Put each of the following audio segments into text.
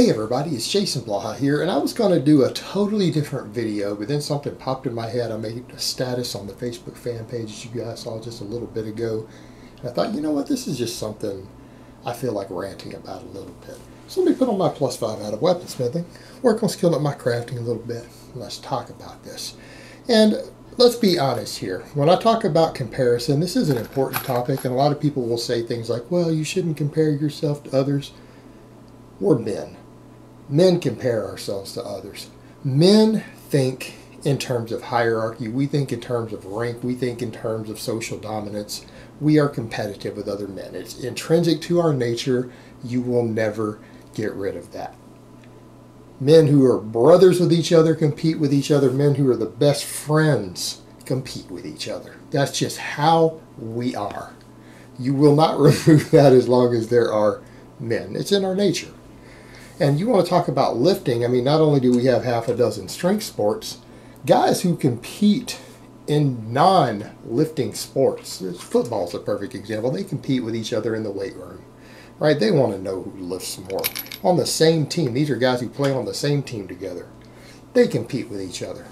Hey everybody, it's Jason Blaha here, and I was going to do a totally different video, but then something popped in my head. I made a status on the Facebook fan page that you guys saw just a little bit ago, and I thought, you know what, this is just something I feel like ranting about a little bit. So let me put on my +5 out of weaponsmithing, work on skilling up my crafting a little bit, and let's talk about this. And let's be honest here. When I talk about comparison, this is an important topic, and a lot of people will say things like, well, you shouldn't compare yourself to others. We're men. Men compare ourselves to others. Men think in terms of hierarchy. We think in terms of rank. We think in terms of social dominance. We are competitive with other men. It's intrinsic to our nature. You will never get rid of that. Men who are brothers with each other compete with each other. Men who are the best friends compete with each other. That's just how we are. You will not remove that as long as there are men. It's in our nature. And you want to talk about lifting. I mean, not only do we have half a dozen strength sports, guys who compete in non-lifting sports, football's a perfect example, they compete with each other in the weight room, right? They want to know who lifts more. On the same team, these are guys who play on the same team together. They compete with each other.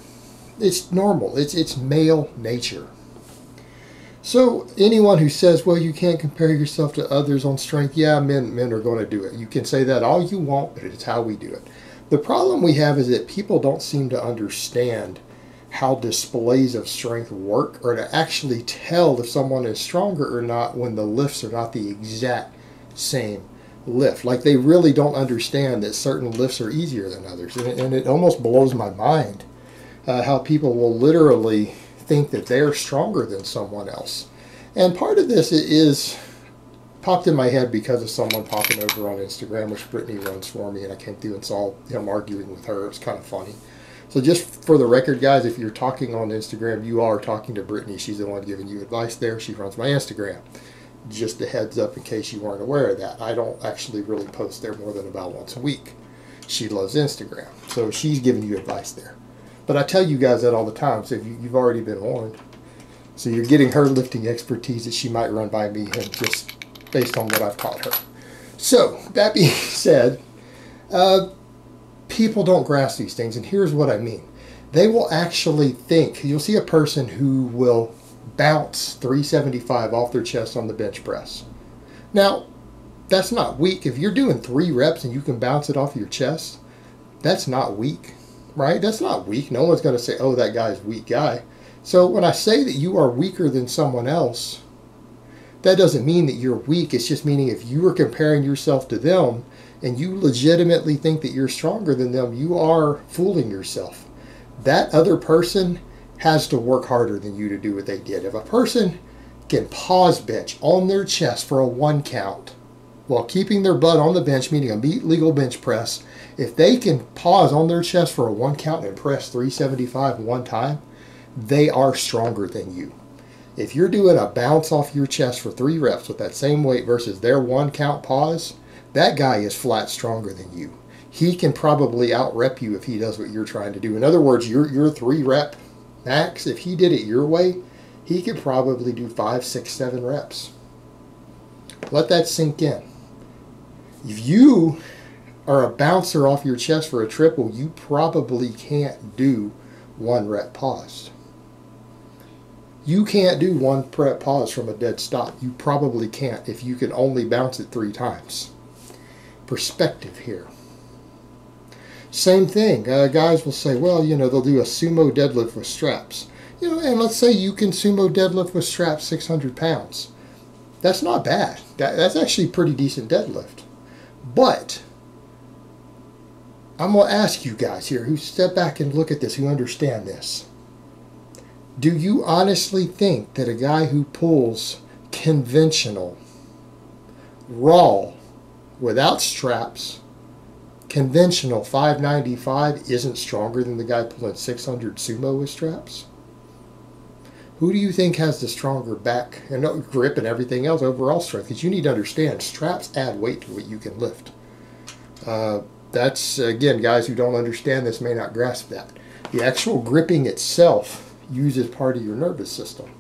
It's normal. It's male nature. So anyone who says, well, you can't compare yourself to others on strength, yeah, men are going to do it. You can say that all you want, but it's how we do it. The problem we have is that people don't seem to understand how displays of strength work, or to actually tell if someone is stronger or not when the lifts are not the exact same lift. Like, they really don't understand that certain lifts are easier than others. And it almost blows my mind how people will literally think that they're stronger than someone else. And part of this is popped in my head because of someone popping over on Instagram, which Brittany runs for me, and I came through and saw him arguing with her. It was kind of funny. So just for the record, guys, if you're talking on Instagram, you are talking to Brittany. She's the one giving you advice there. She runs my Instagram. Just a heads up in case you weren't aware of that. I don't actually really post there more than about once a week. She loves Instagram, so she's giving you advice there. But I tell you guys that all the time, so you've already been warned. So you're getting her lifting expertise that she might run by me, and just based on what I've taught her. So, that being said, people don't grasp these things, and here's what I mean. They will actually think, you'll see a person who will bounce 375 off their chest on the bench press. Now, that's not weak. If you're doing 3 reps and you can bounce it off your chest, that's not weak. Right? That's not weak. No one's going to say, oh, that guy's a weak guy. So when I say that you are weaker than someone else, that doesn't mean that you're weak. It's just meaning if you are comparing yourself to them and you legitimately think that you're stronger than them, you are fooling yourself. That other person has to work harder than you to do what they did. If a person can pause bench on their chest for a 1 count while keeping their butt on the bench, meaning a meat legal bench press, if they can pause on their chest for a 1 count and press 375 one time, they are stronger than you. If you're doing a bounce off your chest for 3 reps with that same weight versus their 1 count pause, that guy is flat stronger than you. He can probably out-rep you if he does what you're trying to do. In other words, your 3 rep max, if he did it your way, he could probably do 5, 6, 7 reps. Let that sink in. If you are a bouncer off your chest for a triple, you probably can't do 1 rep pause. You can't do 1 rep pause from a dead stop. You probably can't if you can only bounce it 3 times. Perspective here. Same thing. Guys will say, well, you know, they'll do a sumo deadlift with straps. You know, and let's say you can sumo deadlift with straps 600 pounds. That's not bad. That's actually pretty decent deadlift. But I'm going to ask you guys here who step back and look at this, who understand this. Do you honestly think that a guy who pulls conventional, raw, without straps, conventional 595 isn't stronger than the guy pulling 600 sumo with straps? Who do you think has the stronger back and grip and everything else, overall strength? Because you need to understand, straps add weight to what you can lift. That's, again, guys who don't understand this may not grasp that. The actual gripping itself uses part of your nervous system.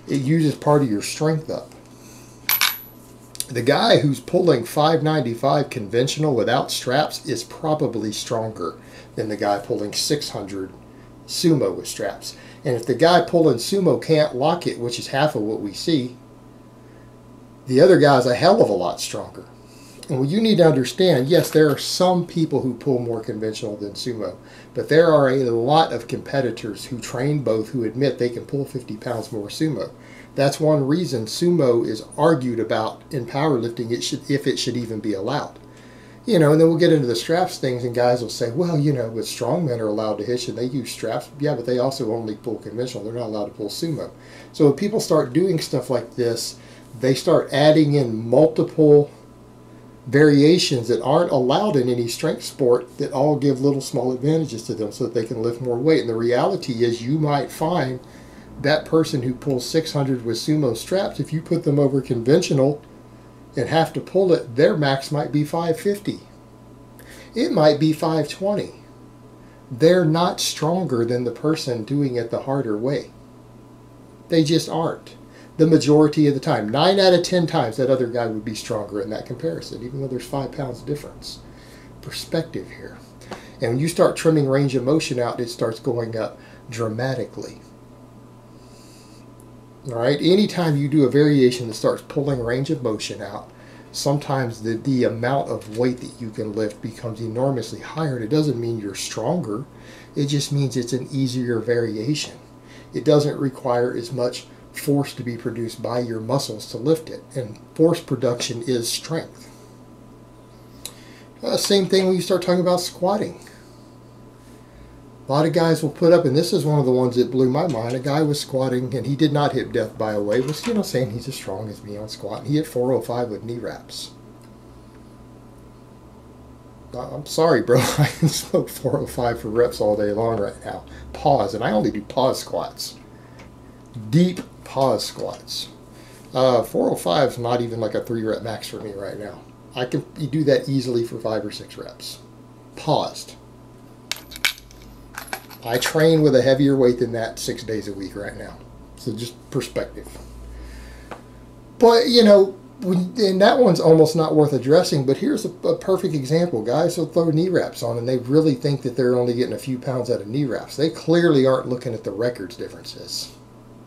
It uses part of your strength up. The guy who's pulling 595 conventional without straps is probably stronger than the guy pulling 600 sumo with straps. And if the guy pulling sumo can't lock it, which is half of what we see, the other guy's a hell of a lot stronger. And what you need to understand, yes, there are some people who pull more conventional than sumo, but there are a lot of competitors who train both who admit they can pull 50 pounds more sumo. That's one reason sumo is argued about in powerlifting, if it should even be allowed. You know, and then we'll get into the straps things, and guys will say, well, you know, but strongmen are allowed to hitch and they use straps. Yeah, but they also only pull conventional. They're not allowed to pull sumo. So when people start doing stuff like this, they start adding in multiple variations that aren't allowed in any strength sport that all give little small advantages to them so that they can lift more weight. And the reality is you might find that person who pulls 600 with sumo straps, if you put them over conventional and have to pull it, their max might be 550. It might be 520. They're not stronger than the person doing it the harder way. They just aren't. The majority of the time, 9 out of 10 times, that other guy would be stronger in that comparison, even though there's 5 pounds difference. Perspective here. And when you start trimming range of motion out, it starts going up dramatically. All right, anytime you do a variation that starts pulling range of motion out, sometimes the amount of weight that you can lift becomes enormously higher. It doesn't mean you're stronger. It just means it's an easier variation. It doesn't require as much force to be produced by your muscles to lift it, and force production is strength. Same thing when you start talking about squatting. A lot of guys will put up, and this is one of the ones that blew my mind. A guy was squatting, and he did not hit death by a way. Was, you know, saying he's as strong as me on squat. He hit 405 with knee wraps. I'm sorry, bro. I can smoke 405 for reps all day long right now. Pause, and I only do pause squats. Deep pause squats. 405 is not even like a 3-rep max for me right now. I can do that easily for 5 or 6 reps. Paused. I train with a heavier weight than that 6 days a week right now. So just perspective. But, you know, and that one's almost not worth addressing, but here's a perfect example. Guys will throw knee wraps on, and they really think that they're only getting a few pounds out of knee wraps. They clearly aren't looking at the records differences.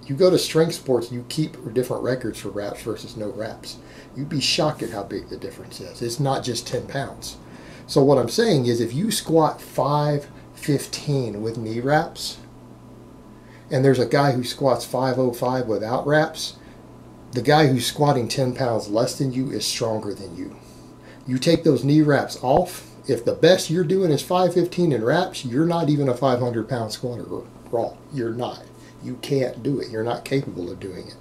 You go to strength sports, you keep different records for wraps versus no wraps. You'd be shocked at how big the difference is. It's not just 10 pounds. So what I'm saying is if you squat 515 with knee wraps, and there's a guy who squats 505 without wraps, the guy who's squatting 10 pounds less than you is stronger than you. You take those knee wraps off, if the best you're doing is 515 in wraps, you're not even a 500-pound squatter raw. You're not. You can't do it. You're not capable of doing it.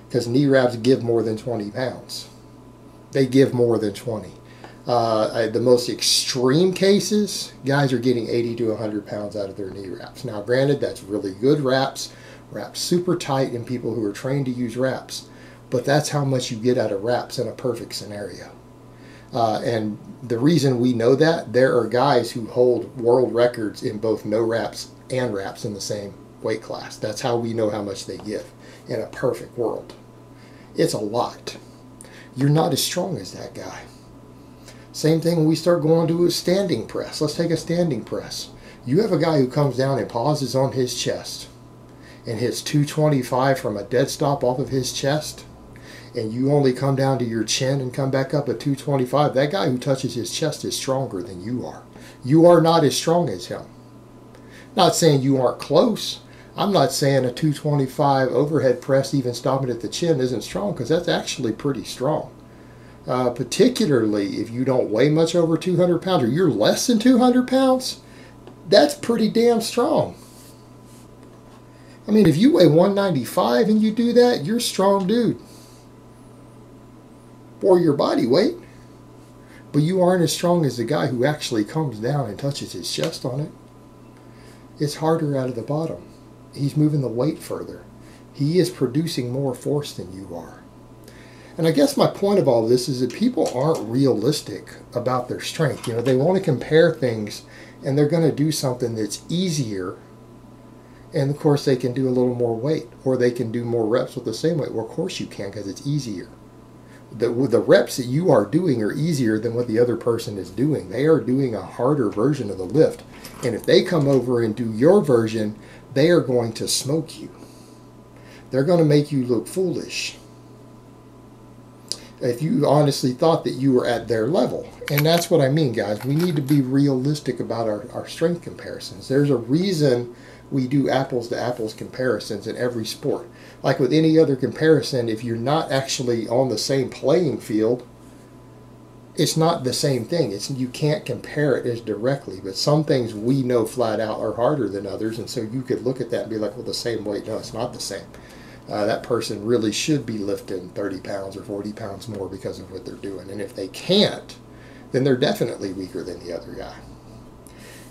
Because knee wraps give more than 20 pounds. They give more than 20. The most extreme cases, guys are getting 80 to 100 pounds out of their knee wraps. Now, granted, that's really good wraps super tight in people who are trained to use wraps. But that's how much you get out of wraps in a perfect scenario. And the reason we know that, there are guys who hold world records in both no wraps and wraps in the same weight class. That's how we know how much they give in a perfect world. It's a lot. You're not as strong as that guy. Same thing when we start going to a standing press. Let's take a standing press. You have a guy who comes down and pauses on his chest and hits 225 from a dead stop off of his chest, and you only come down to your chin and come back up at 225. That guy who touches his chest is stronger than you are. You are not as strong as him. Not saying you aren't close. I'm not saying a 225 overhead press, even stopping at the chin, isn't strong, because that's actually pretty strong. Particularly if you don't weigh much over 200 pounds or you're less than 200 pounds, that's pretty damn strong. I mean, if you weigh 195 and you do that, you're a strong dude. For your body weight. But you aren't as strong as the guy who actually comes down and touches his chest on it. It's harder out of the bottom. He's moving the weight further. He is producing more force than you are. And I guess my point of all this is that people aren't realistic about their strength. You know, they want to compare things, and they're going to do something that's easier. And of course, they can do a little more weight, or they can do more reps with the same weight. Well, of course you can, because it's easier. The reps that you are doing are easier than what the other person is doing. They are doing a harder version of the lift. And if they come over and do your version, they are going to smoke you. They're going to make you look foolish if you honestly thought that you were at their level. And that's what I mean, guys. We need to be realistic about our strength comparisons. There's a reason we do apples to apples comparisons in every sport. Like with any other comparison, if you're not actually on the same playing field, it's not the same thing. You can't compare it as directly. But some things we know flat out are harder than others, and so you could look at that and be like, well, the same weight. No, it's not the same. That person really should be lifting 30 pounds or 40 pounds more because of what they're doing. And if they can't, then they're definitely weaker than the other guy.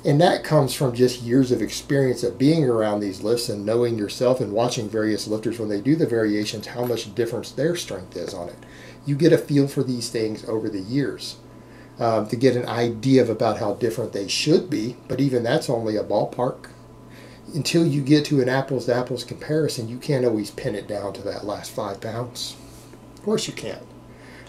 And that comes from just years of experience of being around these lifts and knowing yourself and watching various lifters when they do the variations, how much difference their strength is on it. You get a feel for these things over the years to get an idea of about how different they should be. But even that's only a ballpark. Until you get to an apples to apples comparison, you can't always pin it down to that last 5 pounds. Of course you can't.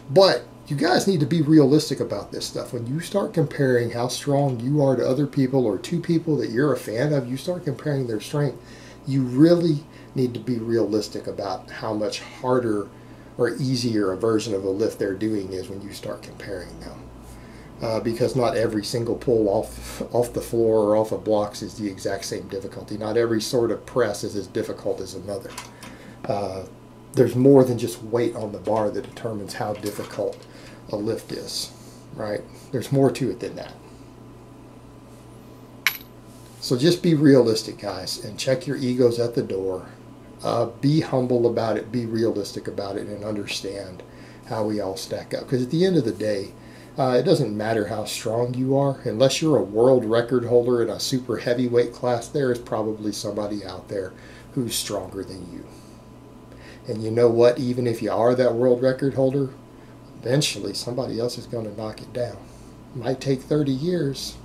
But you guys need to be realistic about this stuff. When you start comparing how strong you are to other people or to people that you're a fan of, you start comparing their strength, you really need to be realistic about how much harder or easier a version of a lift they're doing is when you start comparing them. Because not every single pull off the floor or off of blocks is the exact same difficulty. Not every sort of press is as difficult as another. There's more than just weight on the bar that determines how difficult a lift is, right? There's more to it than that. So just be realistic, guys, and check your egos at the door. Be humble about it, be realistic about it, and understand how we all stack up. Because at the end of the day, it doesn't matter how strong you are. Unless you're a world record holder in a super heavyweight class, there is probably somebody out there who's stronger than you. And you know what? Even if you are that world record holder, eventually somebody else is going to knock it down. It might take 30 years,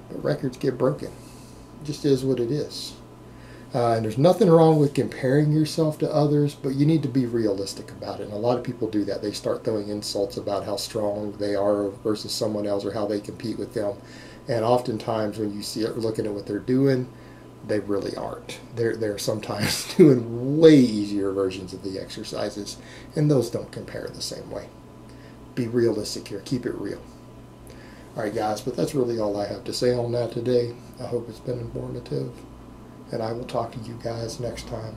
but records get broken. It just is what it is. And there's nothing wrong with comparing yourself to others, but you need to be realistic about it. And a lot of people do that. They start throwing insults about how strong they are versus someone else or how they compete with them. And oftentimes when you see it, looking at what they're doing, they really aren't. They're sometimes doing way easier versions of the exercises, and those don't compare the same way. Be realistic here. Keep it real. All right, guys, but that's really all I have to say on that today. I hope it's been informative. And I will talk to you guys next time.